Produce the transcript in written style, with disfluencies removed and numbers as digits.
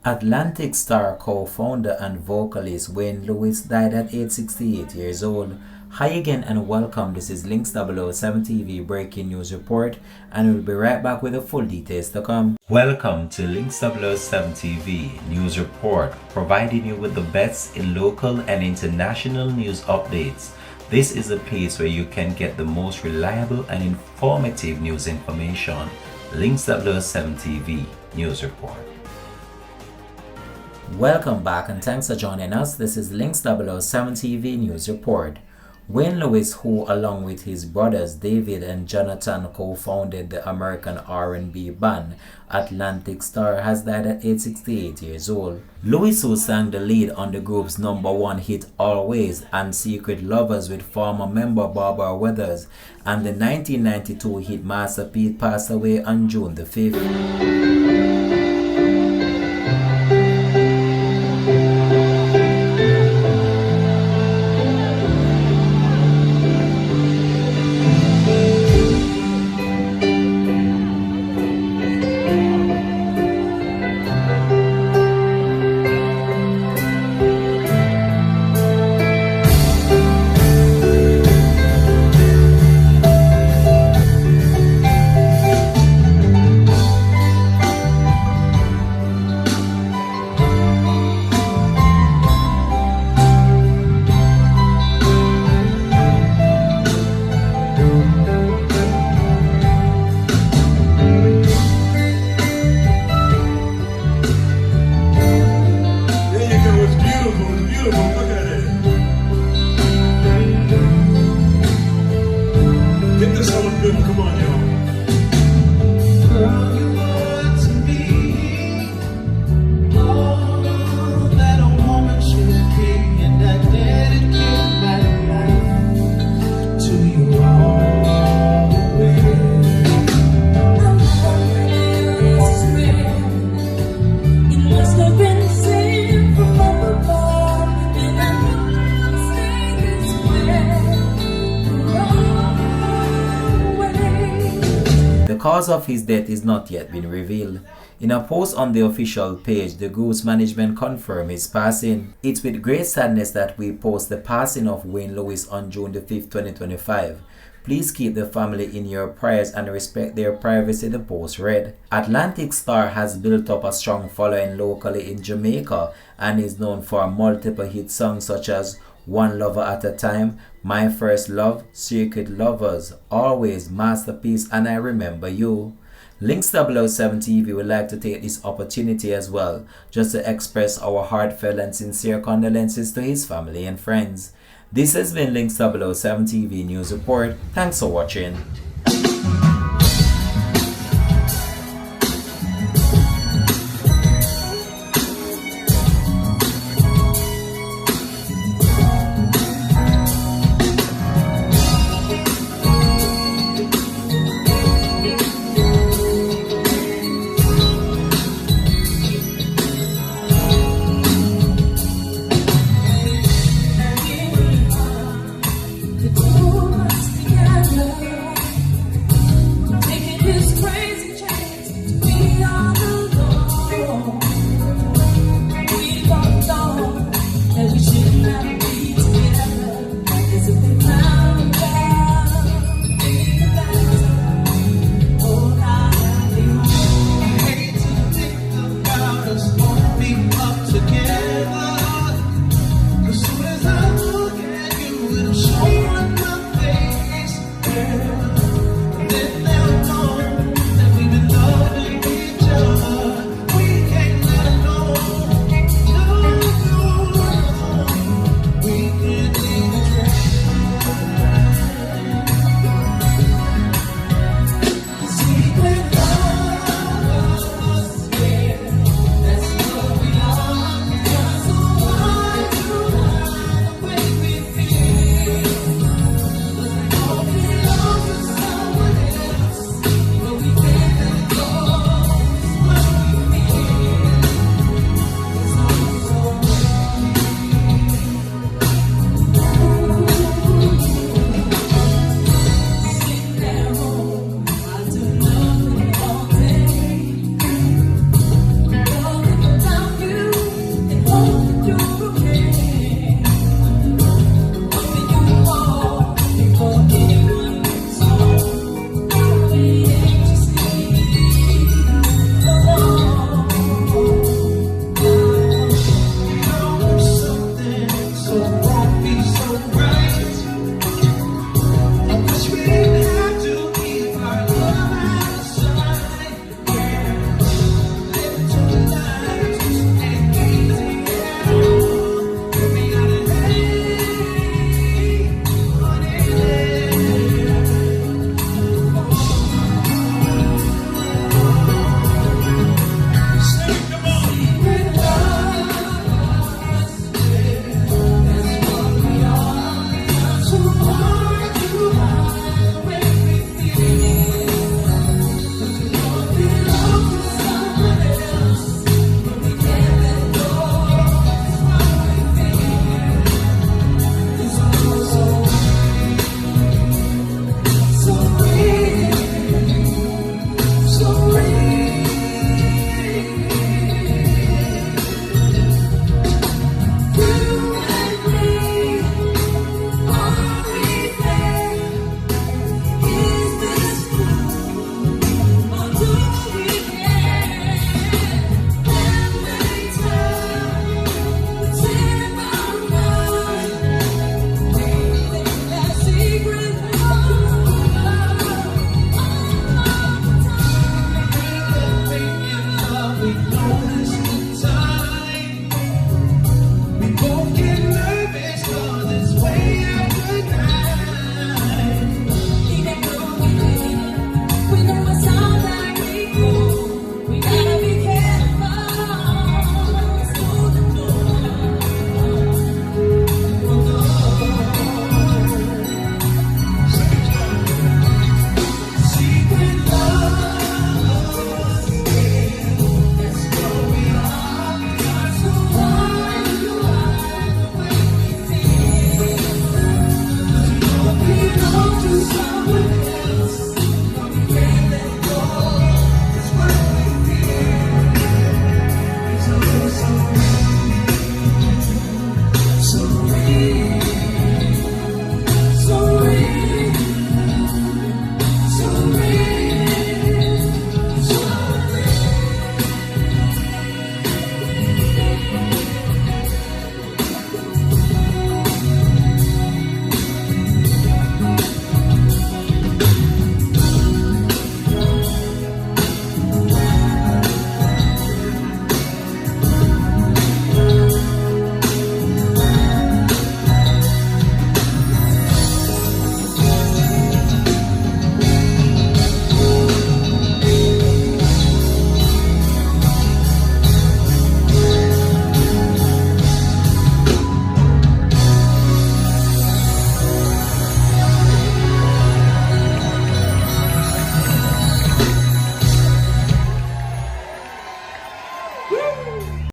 Atlantic Starr co-founder and vocalist Wayne Lewis died at age 68 years old. Hi again and welcome. This is Links 007 TV breaking news report, and we'll be right back with the full details to come. Welcome to Links 007 TV news report, providing you with the best in local and international news updates. This is a place where you can get the most reliable and informative news information. Links 007 TV news report. Welcome back and thanks for joining us. This is Links 007 TV News Report. Wayne Lewis, who along with his brothers David and Jonathan co-founded the American R&B band Atlantic Starr, has died at age 68 years old. Lewis, who sang the lead on the group's #1 hit Always and Secret Lovers with former member Barbara Weathers, and the 1992 hit Masterpiece, passed away on June the 5th. Come on, y'all. Girl, you were to me all that a woman should be, and I dedicate my life to you always. It must have been seen from up above, and I know I'll stay this way. The cause of his death is not yet been revealed. In a post on the official page, the group's management confirmed his passing. It's with great sadness that we post the passing of Wayne Lewis on June the 5th, 2025. Please keep the family in your prayers and respect their privacy, the post read. Atlantic Starr has built up a strong following locally in Jamaica and is known for multiple hit songs such as One Lover at a Time, My First Love, Secret Lovers, Always, Masterpiece, and I Remember You. Links 007 TV would like to take this opportunity as well just to express our heartfelt and sincere condolences to his family and friends. This has been Links 007 TV News Report. Thanks for watching.